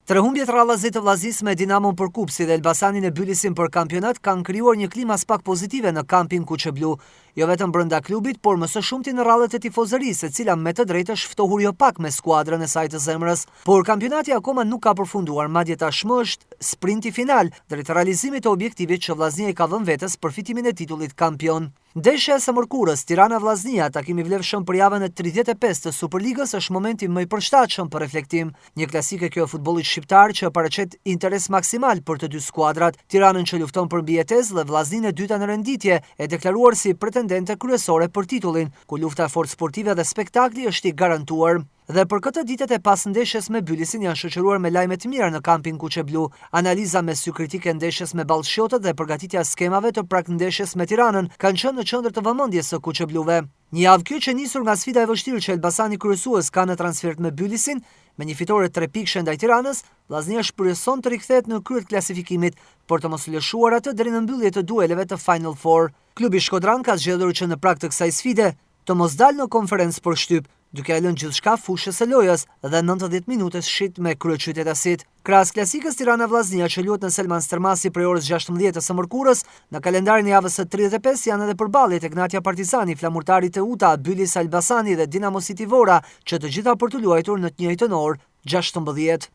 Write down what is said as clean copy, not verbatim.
Tre humbjet rallazit të Vllaznisë me Dinamon për kup si dhe Elbasanin e Bylisin për kampionat kanë krijuar një klimë as pak pozitive në kampin Kuqeblu, jo vetëm brenda klubit, por më së shumti në rallet e tifozërisë, e cila me të drejtë është ftohur jo pak me skuadrën e saj të zemrës. Por kampionati akoma nuk ka përfunduar, madje tashmë është sprinti final drejt realizimit të objektivit që Vllaznia i ka dhënë vetes për fitimin e titullit kampion. Ndeshja e mërkurës Tirana-Vllaznia, takimi vlefshëm për javën e 35 të Superligës, është momenti më i përshtatshëm për reflektim. Një klasike kjo e futbollit shqiptar që paraqet interes maksimal për të dy skuadrat. Tiranën që lufton për mbijetesë dhe Vllazninë e dyta në renditje, e deklaruar si pretendente kryesore për titullin, ku lufta e fortë sportive dhe spektakli është i garantuar. Dhe për këtë ditët e pas ndeshjes me Bylisin janë shoqëruar me lajme të mira në kampin Kuqeblu. Analiza me sy kritike ndeshjes me Ballshotët dhe përgatitja skemave të ndeshjes me Tiranën kanë qenë në qendër të vëmendjes së Kuqebluve. Një javë kjo që nisur nga sfida e vështirë që Elbasani kryesues ka në transfert me Bylisin, me një fitore 3 pikë ndaj Tiranës, Vllaznia shpreson të rikthehet në krye të klasifikimit, por të mos lëshuar atë deri në mbyllje të dueleve të Final Four. Klubi shkodran ka zgjedhur që në prag të kësaj sfide të mos dalë në konferencë për shtyp, duke lënë gjithçka fushës së lojës dhe 90 minutës shit me kryeqytetasit. Krahas klasikës Tirana-Vllaznia që luhet në Selman Stërmasi prej orës 16 të mërkurës, në kalendarin e javës së 35 janë edhe përballjet e Gnatja Partizani, flamurtarit e Uta, Bylis Elbasani dhe Dinamo City Vora, që të gjitha për të luajtur në të njëjtën orë 16.